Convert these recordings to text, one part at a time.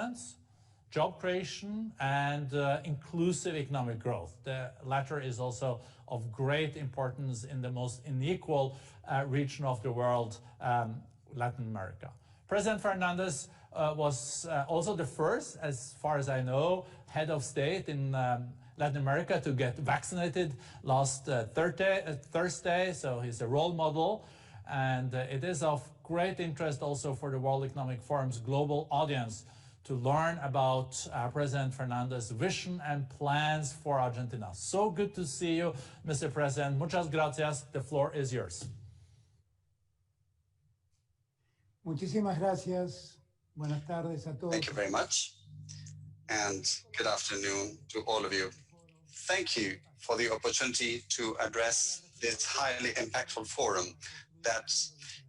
governance, job creation, and inclusive economic growth. The latter is also of great importance in the most unequal region of the world, Latin America. President Fernandez was also the first, as far as I know, head of state in Latin America to get vaccinated last Thursday, so he's a role model. And it is of great interest also for the World Economic Forum's global audience to learn about President Fernandez's vision and plans for Argentina. So good to see you, Mr. President. Muchas gracias. The floor is yours. Muchísimas gracias. Buenas tardes a todos. Thank you very much, and good afternoon to all of you. Thank you for the opportunity to address this highly impactful forum that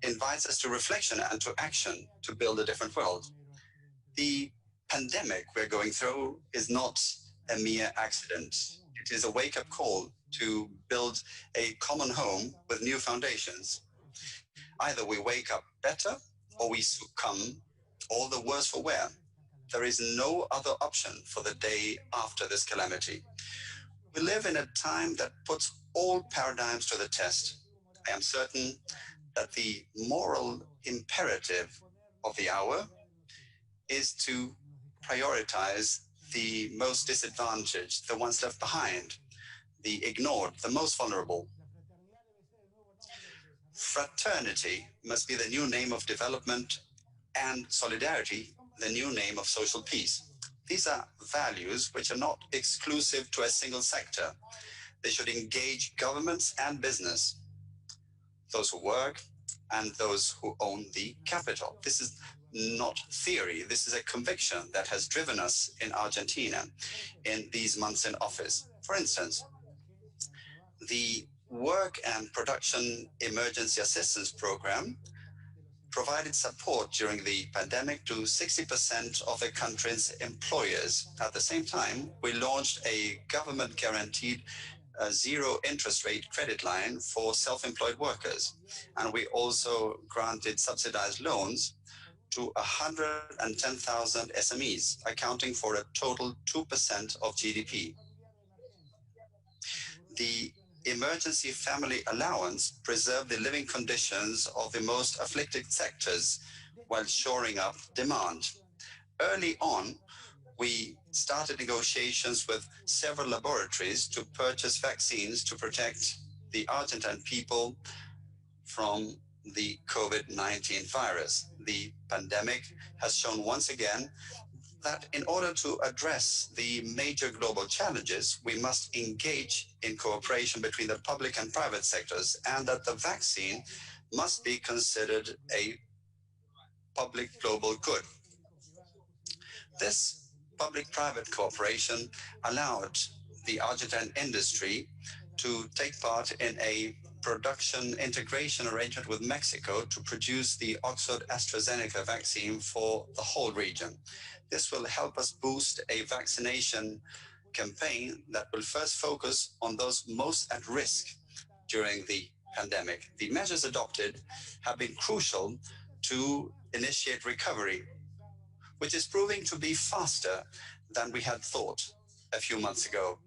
invites us to reflection and to action to build a different world. The pandemic we're going through is not a mere accident. It is a wake-up call to build a common home with new foundations. Either we wake up better or we succumb, all the worse for wear. There is no other option for the day after this calamity. We live in a time that puts all paradigms to the test. I am certain that the moral imperative of the hour is to prioritize the most disadvantaged, the ones left behind, the ignored, the most vulnerable. Fraternity must be the new name of development, and solidarity the new name of social peace. These are values which are not exclusive to a single sector. They should engage governments and business, those who work and those who own the capital. This is not theory. This is a conviction that has driven us in Argentina in these months in office. For instance, the Work and Production Emergency Assistance Program provided support during the pandemic to 60% of the country's employers. At the same time, we launched a government-guaranteed zero interest rate credit line for self-employed workers. And we also granted subsidized loans to 110,000 SMEs, accounting for a total 2% of GDP. The Emergency Family Allowance preserved the living conditions of the most afflicted sectors while shoring up demand. Early on, we started negotiations with several laboratories to purchase vaccines to protect the Argentine people from the COVID-19 virus. The pandemic has shown once again that in order to address the major global challenges, we must engage in cooperation between the public and private sectors, and that the vaccine must be considered a public global good. This public-private cooperation allowed the Argentine industry to take part in a production integration arrangement with Mexico to produce the Oxford-AstraZeneca vaccine for the whole region. This will help us boost a vaccination campaign that will first focus on those most at risk during the pandemic. The measures adopted have been crucial to initiate recovery, which is proving to be faster than we had thought a few months ago.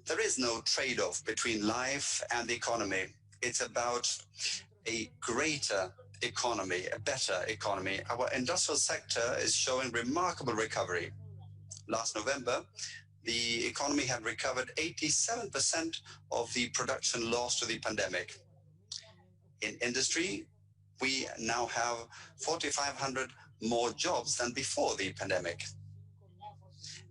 There is no trade-off between life and the economy. It's about a greater economy, a better economy. Our industrial sector is showing remarkable recovery. Last November, the economy had recovered 87% of the production lost to the pandemic. In industry, we now have 4,500 more jobs than before the pandemic.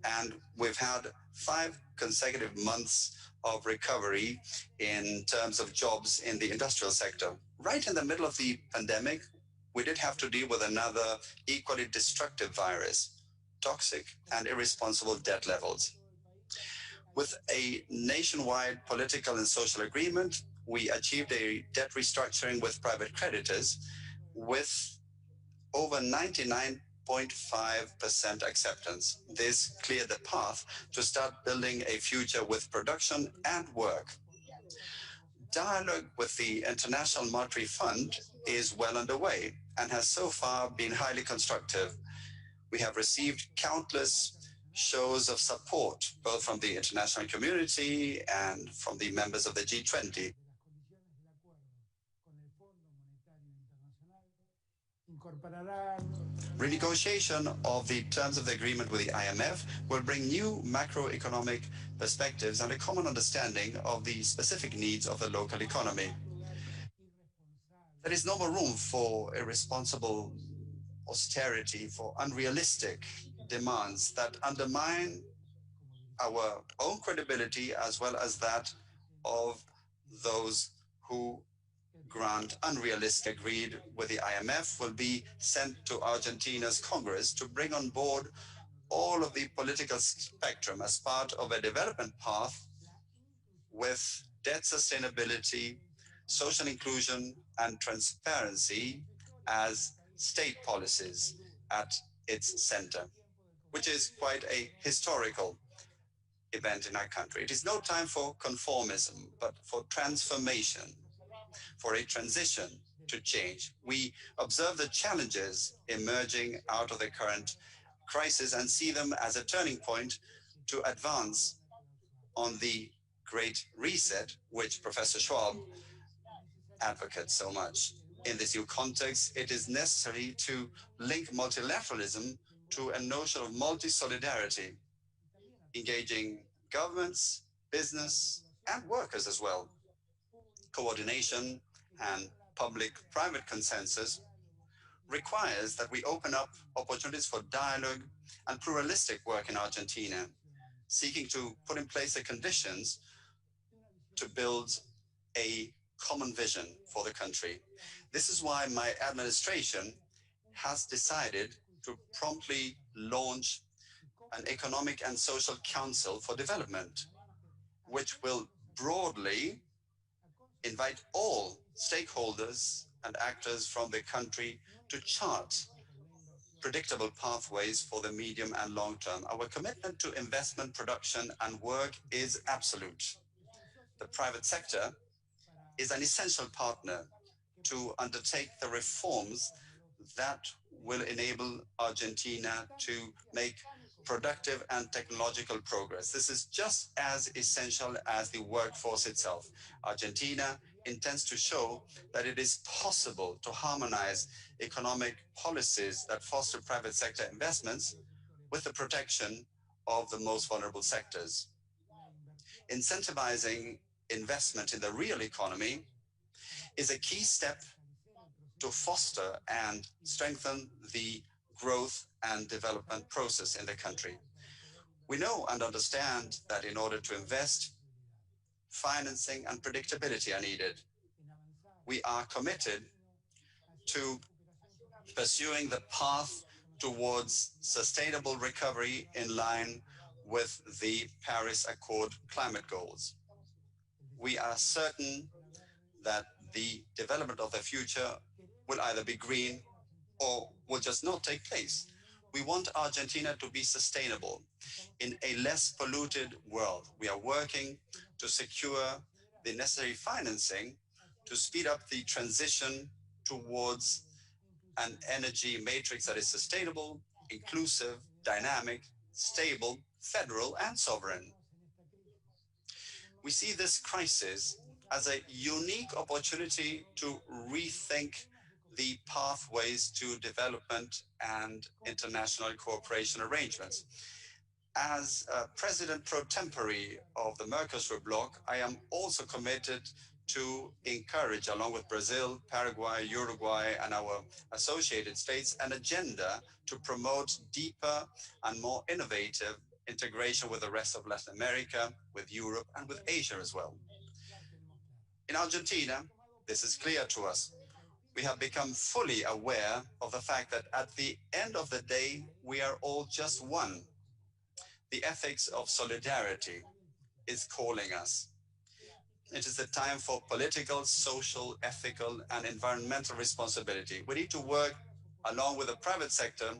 And we've had 5 consecutive months of recovery in terms of jobs in the industrial sector. Right in the middle of the pandemic, we did have to deal with another equally destructive virus, toxic and irresponsible debt levels. With a nationwide political and social agreement, we achieved a debt restructuring with private creditors with over 99.5% acceptance. This cleared the path to start building a future with production and work. Dialogue with the International Monetary Fund is well underway and has so far been highly constructive. We have received countless shows of support, both from the international community and from the members of the G20. Renegotiation of the terms of the agreement with the IMF will bring new macroeconomic perspectives and a common understanding of the specific needs of the local economy. There is no more room for irresponsible austerity, for unrealistic demands that undermine our own credibility as well as that of those who grant unrealistic. Agreed with the IMF will be sent to Argentina's Congress to bring on board all of the political spectrum as part of a development path with debt sustainability, social inclusion, and transparency as state policies at its center, which is quite a historical event in our country. It is no time for conformism, but for transformation, for a transition to change. We observe the challenges emerging out of the current crisis and see them as a turning point to advance on the Great Reset, which Professor Schwab advocates so much. In this new context, it is necessary to link multilateralism to a notion of multi-solidarity, engaging governments, business, and workers as well. Coordination and public-private consensus requires that we open up opportunities for dialogue and pluralistic work in Argentina, seeking to put in place the conditions to build a common vision for the country. This is why my administration has decided to promptly launch an Economic and Social Council for Development, which will broadly invite all stakeholders and actors from the country to chart predictable pathways for the medium and long term. Our commitment to investment, production, and work is absolute. The private sector is an essential partner to undertake the reforms that will enable Argentina to make productive and technological progress. This is just as essential as the workforce itself. Argentina intends to show that it is possible to harmonize economic policies that foster private sector investments with the protection of the most vulnerable sectors. Incentivizing investment in the real economy is a key step to foster and strengthen the growth and development process in the country. We know and understand that in order to invest, financing and predictability are needed. We are committed to pursuing the path towards sustainable recovery in line with the Paris Accord climate goals. We are certain that the development of the future will either be green or will just not take place. We want Argentina to be sustainable in a less polluted world. We are working to secure the necessary financing to speed up the transition towards an energy matrix that is sustainable, inclusive, dynamic, stable, federal, and sovereign. We see this crisis as a unique opportunity to rethink the pathways to development and international cooperation arrangements. As President pro tempore of the Mercosur bloc, I am also committed to encourage, along with Brazil, Paraguay, Uruguay, and our associated states, an agenda to promote deeper and more innovative integration with the rest of Latin America, with Europe, and with Asia as well. In Argentina, this is clear to us. We have become fully aware of the fact that at the end of the day, we are all just one. The ethics of solidarity is calling us. It is the time for political, social, ethical, and environmental responsibility. We need to work along with the private sector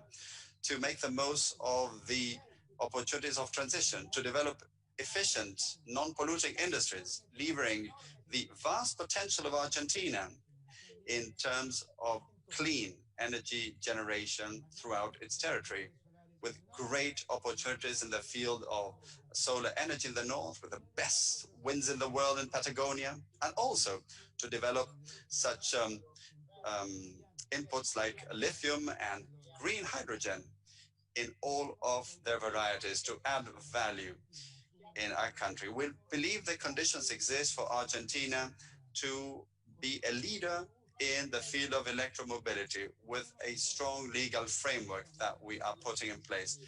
to make the most of the opportunities of transition, to develop efficient, non-polluting industries, leveraging the vast potential of Argentina in terms of clean energy generation throughout its territory. with great opportunities in the field of solar energy in the north, with the best winds in the world in Patagonia, and also to develop such um, inputs like lithium and green hydrogen in all of their varieties to add value in our country. We believe the conditions exist for Argentina to be a leader in the field of electromobility with a strong legal framework that we are putting in place.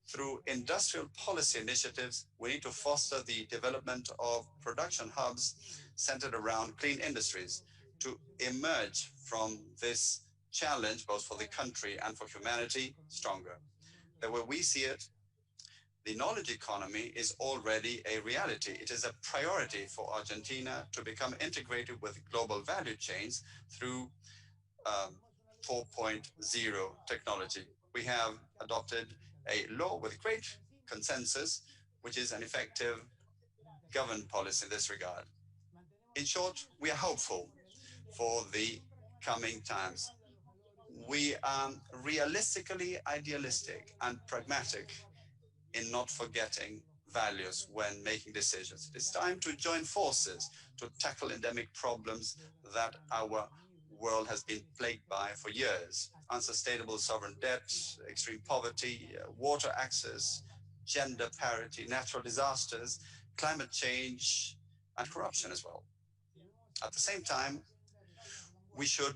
Through industrial policy initiatives, we need to foster the development of production hubs centered around clean industries to emerge from this challenge, both for the country and for humanity, stronger. The way we see it, the knowledge economy is already a reality. It is a priority for Argentina to become integrated with global value chains through um, 4.0 technology. We have adopted a law with great consensus, which is an effective government policy in this regard. In short, we are hopeful for the coming times. We are realistically idealistic and pragmatic in not forgetting values when making decisions. It's time to join forces to tackle endemic problems that our world has been plagued by for years: unsustainable sovereign debt, extreme poverty, water access, gender parity, natural disasters, climate change, and corruption as well. At the same time, we should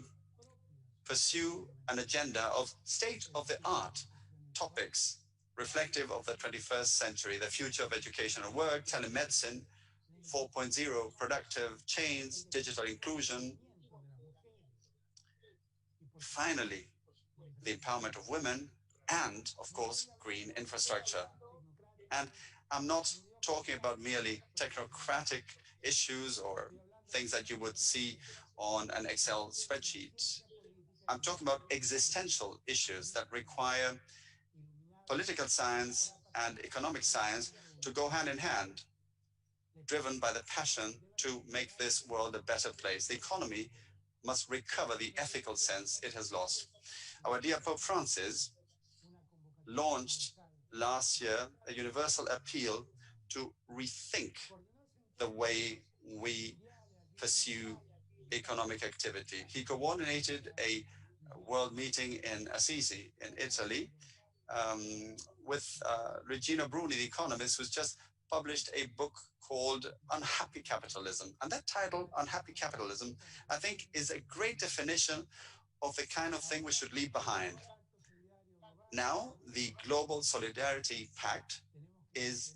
pursue an agenda of state-of-the-art topics reflective of the 21st century: the future of education and work, telemedicine, 4.0, productive chains, digital inclusion. Finally, the empowerment of women, and, of course, green infrastructure. And I'm not talking about merely technocratic issues or things that you would see on an Excel spreadsheet. I'm talking about existential issues that require political science and economic science to go hand in hand, driven by the passion to make this world a better place. The economy must recover the ethical sense it has lost. Our dear Pope Francis launched last year a universal appeal to rethink the way we pursue economic activity. He coordinated a world meeting in Assisi, in Italy, with Regina Bruni, the economist, who's just published a book called Unhappy Capitalism. And that title, Unhappy Capitalism, I think is a great definition of the kind of thing we should leave behind. Now, the Global Solidarity Pact is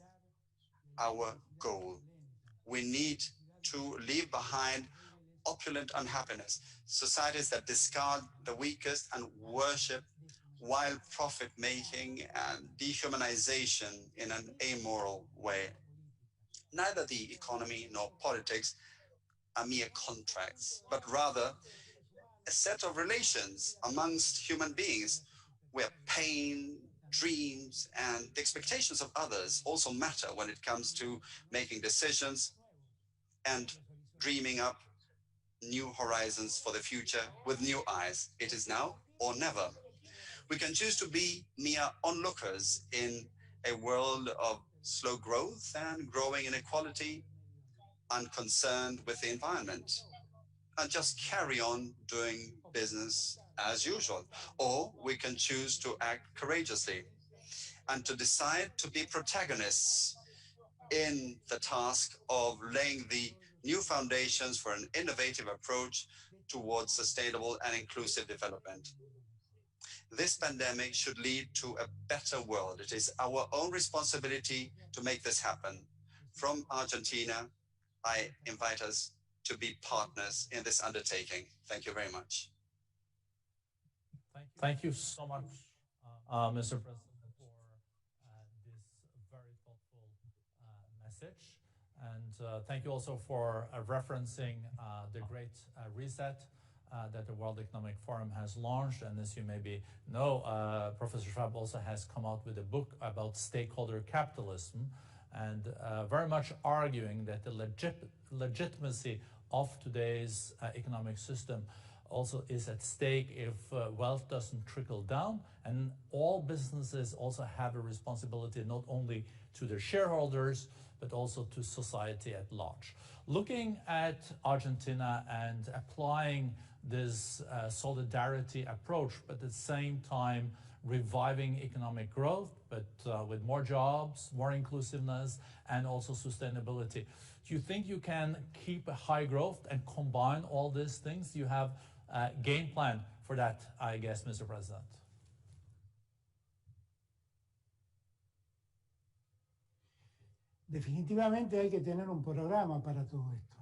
our goal. We need to leave behind opulent unhappiness, societies that discard the weakest and worship wild profit making and dehumanization in an amoral way. Neither the economy nor politics are mere contracts, but rather a set of relations amongst human beings where pain, dreams, and the expectations of others also matter when it comes to making decisions and dreaming up new horizons for the future with new eyes. It is now or never. We can choose to be mere onlookers in a world of slow growth and growing inequality, unconcerned with the environment, and just carry on doing business as usual. Or we can choose to act courageously and to decide to be protagonists in the task of laying the new foundations for an innovative approach towards sustainable and inclusive development. This pandemic should lead to a better world. It is our own responsibility to make this happen. From Argentina, I invite us to be partners in this undertaking. Thank you very much. Thank you so much, Mr. President, for this very thoughtful message. And thank you also for referencing the Great Reset that the World Economic Forum has launched. And as you maybe know, Professor Schwab also has come out with a book about stakeholder capitalism, and very much arguing that the legitimacy of today's economic system also is at stake if wealth doesn't trickle down. And all businesses also have a responsibility not only to their shareholders, but also to society at large. Looking at Argentina and applying this solidarity approach, but at the same time reviving economic growth, but with more jobs, more inclusiveness, and also sustainability. Do you think you can keep a high growth and combine all these things? You have a game plan for that, I guess, Mr. President. Definitivamente hay que tener un programa para todo esto.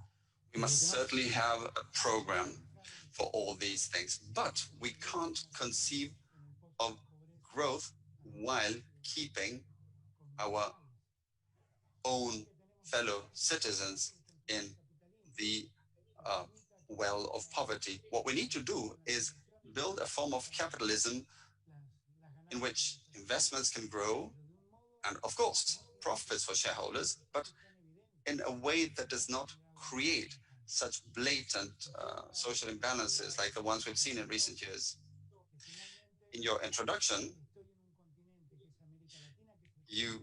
We must certainly have a program for all these things, but we can't conceive of growth while keeping our own fellow citizens in the well of poverty. What we need to do is build a form of capitalism in which investments can grow and, of course, profits for shareholders, but in a way that does not create such blatant social imbalances like the ones we've seen in recent years. In your introduction, you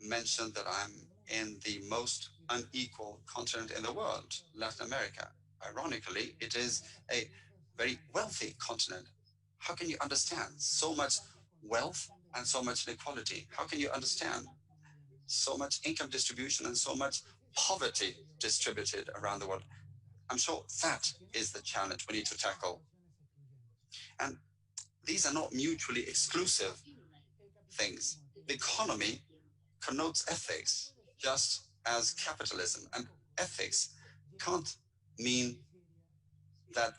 mentioned that I'm in the most unequal continent in the world, Latin America. Ironically, it is a very wealthy continent. How can you understand so much wealth and so much inequality? How can you understand so much income distribution and so much poverty distributed around the world? I'm sure that is the challenge we need to tackle. And these are not mutually exclusive things. The economy connotes ethics, just as capitalism. And ethics can't mean that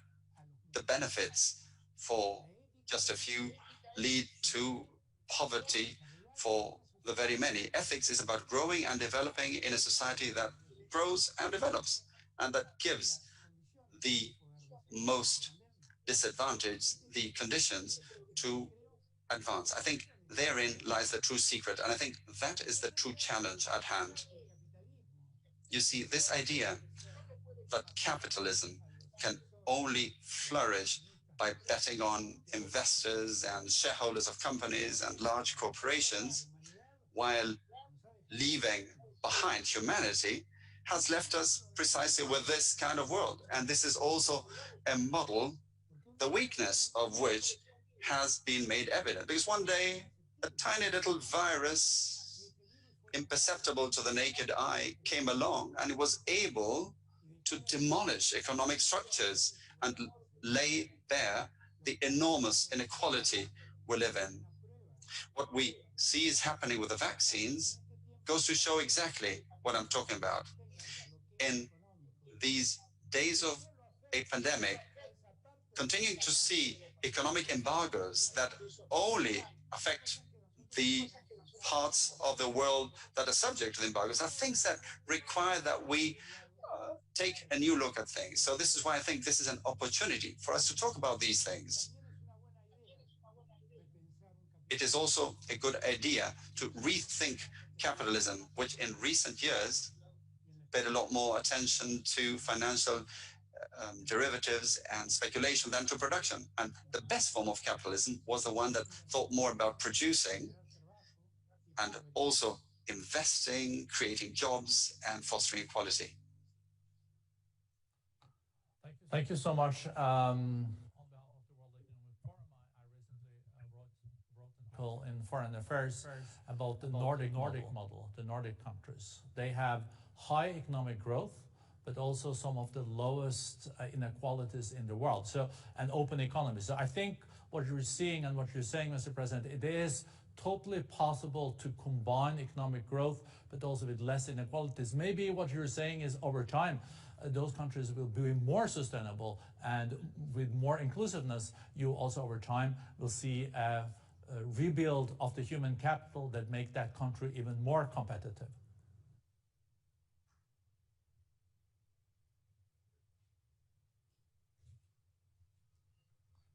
the benefits for just a few lead to poverty for the very many. Ethics is about growing and developing in a society that grows and develops and that gives the most disadvantaged the conditions to advance. I think therein lies the true secret, and I think that is the true challenge at hand. You see, this idea that capitalism can only flourish by betting on investors and shareholders of companies and large corporations while leaving behind humanity has left us precisely with this kind of world. And this is also a model, the weakness of which has been made evident. Because one day, a tiny little virus, imperceptible to the naked eye, came along and it was able to demolish economic structures and lay bare the enormous inequality we live in. What we see is happening with the vaccines goes to show exactly what I'm talking about. In these days of a pandemic, continuing to see economic embargoes that only affect the parts of the world that are subject to the embargoes are things that require that we take a new look at things. So this is why I think this is an opportunity for us to talk about these things. It is also a good idea to rethink capitalism, which in recent years paid a lot more attention to financial derivatives and speculation than to production. And the best form of capitalism was the one that thought more about producing and also investing, creating jobs, and fostering equality. Thank you so much. In Foreign Affairs about the Nordic model, the Nordic countries. They have high economic growth, but also some of the lowest inequalities in the world. So an open economy. So I think what you're seeing and what you're saying, Mr. President, it is totally possible to combine economic growth, but also with less inequalities. Maybe what you're saying is over time, those countries will be more sustainable, and with more inclusiveness, you also over time will see a rebuild of the human capital that make that country even more competitive.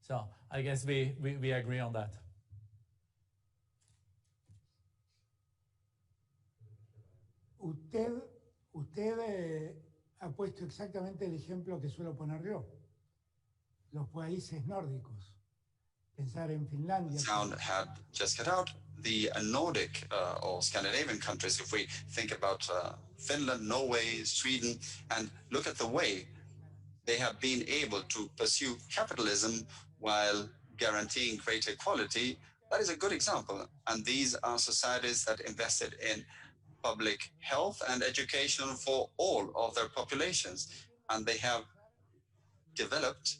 So I guess we agree on that. Usted ha puesto exactamente el ejemplo que suelo poner yo. los países nórdicos. Pensar en Finlandia. Sound had just cut out. The Nordic or Scandinavian countries, if we think about Finland, Norway, Sweden, and look at the way they have been able to pursue capitalism while guaranteeing great equality, that is a good example. And these are societies that invested in public health and education for all of their populations. And they have developed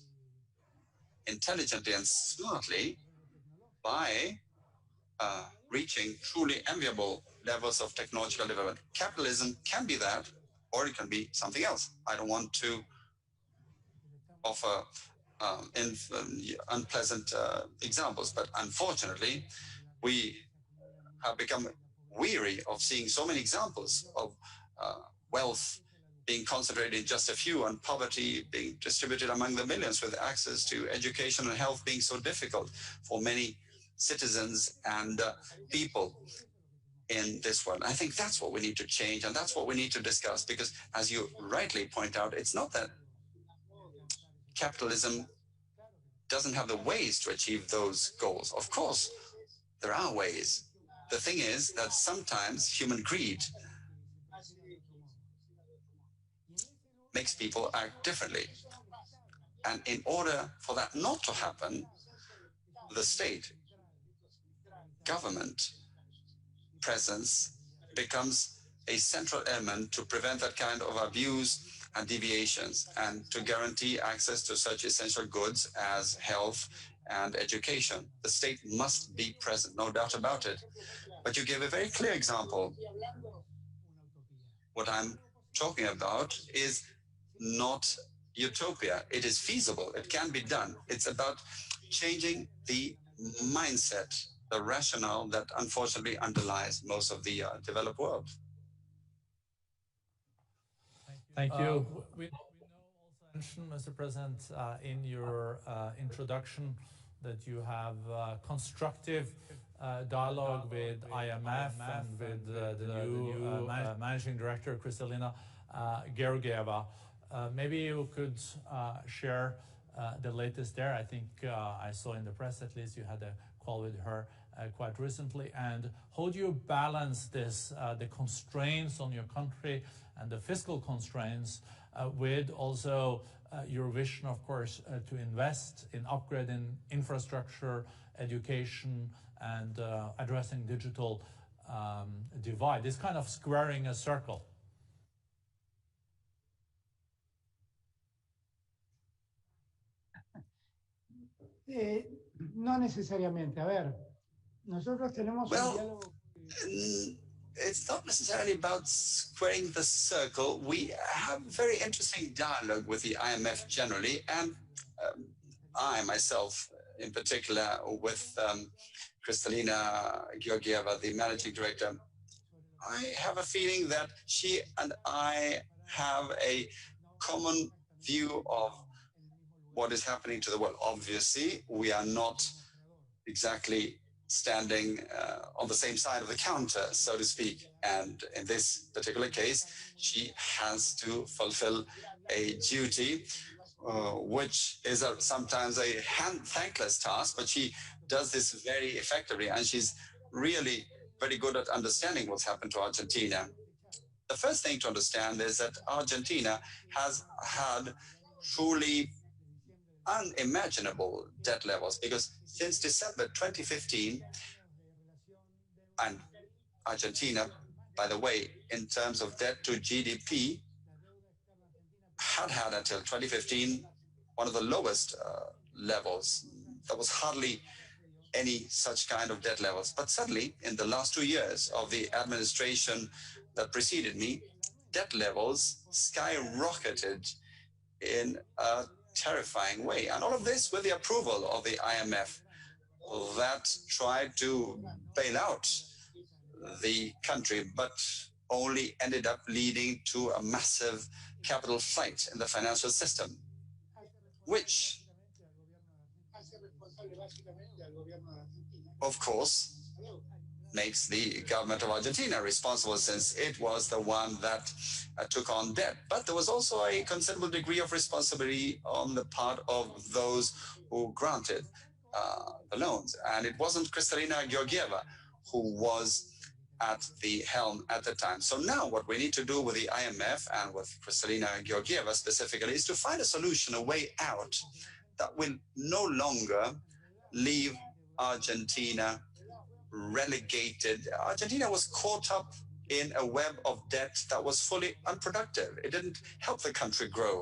intelligently and smartly by reaching truly enviable levels of technological development. Capitalism can be that, or it can be something else. I don't want to offer unpleasant examples, but unfortunately, we have become weary of seeing so many examples of wealth being concentrated in just a few and poverty being distributed among the millions, with access to education and health being so difficult for many citizens and people in this world. I think that's what we need to change, and that's what we need to discuss, because as you rightly point out, it's not that capitalism doesn't have the ways to achieve those goals. Of course, there are ways. The thing is that sometimes human greed makes people act differently. And in order for that not to happen, the state, government presence becomes a central element to prevent that kind of abuse and deviations, and to guarantee access to such essential goods as health and education. The state must be present, no doubt about it. But you gave a very clear example. What I'm talking about is not utopia. It is feasible. It can be done. It's about changing the mindset, the rationale that unfortunately underlies most of the developed world. Thank you. We know also, Mr. President, in your introduction, that you have constructive dialogue with IMF and with the new managing director, Kristalina Georgieva. Maybe you could share the latest there. I think I saw in the press, at least, you had a call with her quite recently. And how do you balance this, the constraints on your country and the fiscal constraints, with also your vision, of course, to invest in upgrading infrastructure, education, and addressing digital divide? This kind of squaring a circle. No necesariamente. A ver, nosotros tenemos un diálogo. It's not necessarily about squaring the circle. We have very interesting dialogue with the IMF generally, and I myself, in particular, with Kristalina Georgieva, the managing director. I have a feeling that she and I have a common view of what is happening to the world. Obviously, we are not exactly standing on the same side of the counter, so to speak. And in this particular case, she has to fulfill a duty, which is sometimes a thankless task, but she does this very effectively, and she's really very good at understanding what's happened to Argentina. The first thing to understand is that Argentina has had truly unimaginable debt levels, because since December 2015, and Argentina, by the way, in terms of debt to GDP, had until 2015 one of the lowest levels. There was hardly any such kind of debt levels. But suddenly, in the last 2 years of the administration that preceded me, debt levels skyrocketed in a terrifying way. And all of this with the approval of the IMF, that tried to bail out the country, but only ended up leading to a massive capital flight in the financial system, which, of course, makes the government of Argentina responsible, since it was the one that took on debt. But there was also a considerable degree of responsibility on the part of those who granted the loans. And it wasn't Kristalina Georgieva who was at the helm at the time. So now what we need to do with the IMF and with Kristalina Georgieva specifically is to find a solution, a way out that will no longer leave Argentina relegated. Argentina was caught up in a web of debt that was fully unproductive. It didn't help the country grow.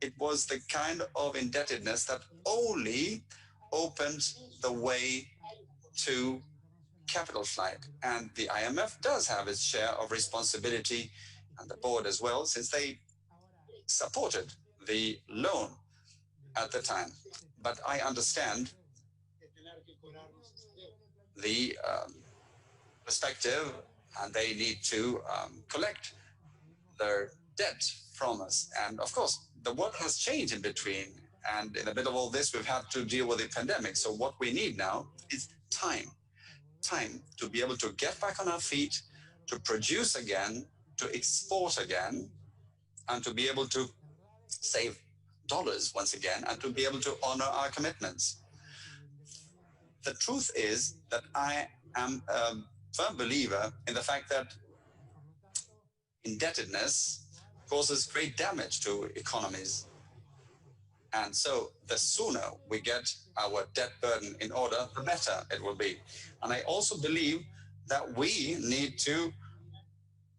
It was the kind of indebtedness that only opened the way to capital flight. And the IMF does have its share of responsibility, and the board as well, since they supported the loan at the time. But I understand the perspective, and they need to collect their debt from us. And of course, the world has changed in between. And in the middle of all this, we've had to deal with the pandemic. So what we need now is time to be able to get back on our feet, to produce again, to export again, and to be able to save dollars once again, and to be able to honor our commitments. The truth is that I am a firm believer in the fact that indebtedness causes great damage to economies. And so the sooner we get our debt burden in order, the better it will be. And I also believe that we need to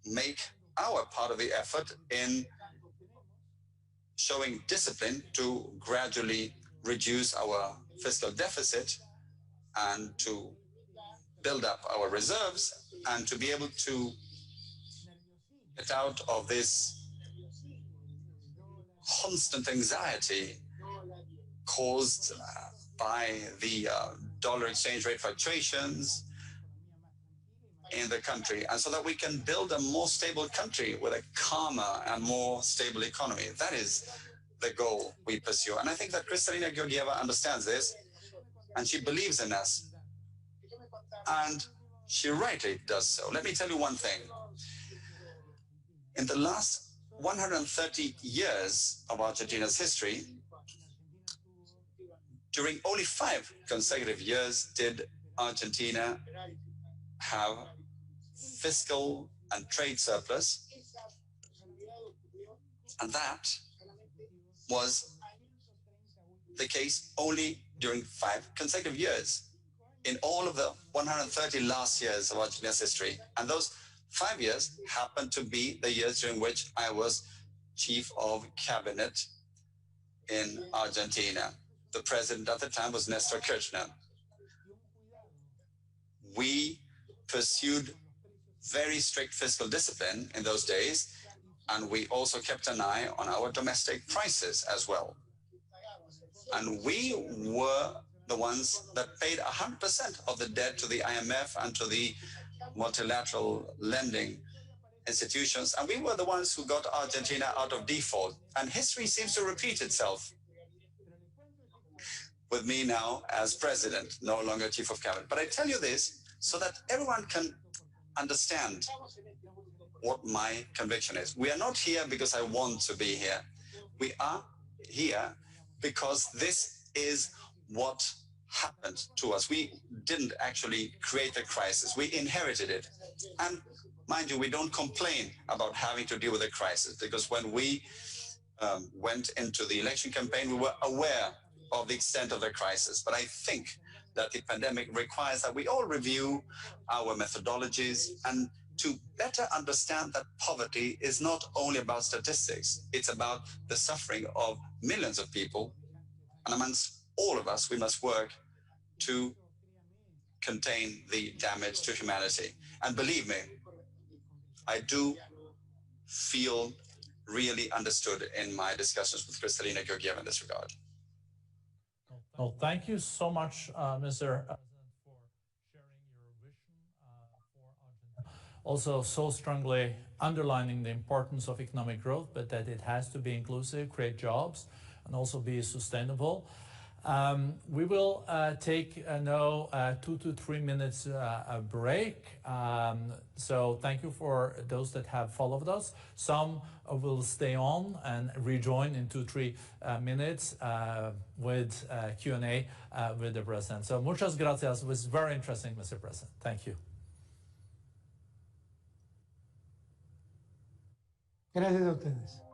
make our part of the effort in showing discipline to gradually reduce our fiscal deficit and to build up our reserves and to be able to get out of this constant anxiety caused by the dollar exchange rate fluctuations in the country, and so that we can build a more stable country with a calmer and more stable economy. That is the goal we pursue. And I think that Kristalina Georgieva understands this, and she believes in us. And she rightly does so. Let me tell you one thing. In the last 130 years of Argentina's history, during only 5 consecutive years did Argentina have fiscal and trade surplus, and that was the case only during 5 consecutive years in all of the 130 last years of Argentina's history. And those 5 years happened to be the years during which I was chief of cabinet in Argentina. The president at the time was Nestor Kirchner. We pursued very strict fiscal discipline in those days, and we also kept an eye on our domestic prices as well. And we were the ones that paid 100% of the debt to the IMF and to the multilateral lending institutions, and we were the ones who got Argentina out of default. And history seems to repeat itself with me now as president, no longer chief of cabinet. But I tell you this so that everyone can understand what my conviction is. We are not here because I want to be here. We are here because this is what happened to us. We didn't actually create the crisis. We inherited it. And mind you, we don't complain about having to deal with a crisis, because when we went into the election campaign, we were aware of the extent of the crisis. But I think that the pandemic requires that we all review our methodologies and to better understand that poverty is not only about statistics, it's about the suffering of millions of people. And amongst all of us, we must work to contain the damage to humanity. And believe me, I do feel really understood in my discussions with Kristalina Georgieva in this regard. Well, thank you so much, Mr. President, for sharing your vision for Argentina. Also, so strongly underlining the importance of economic growth, but that it has to be inclusive, create jobs, and also be sustainable. We will take now 2 to 3 minutes a break. So thank you for those that have followed us. Some will stay on and rejoin in 2-3 minutes with Q&A with the President. So muchas gracias. It was very interesting, Mr. President. Thank you. Gracias a ustedes.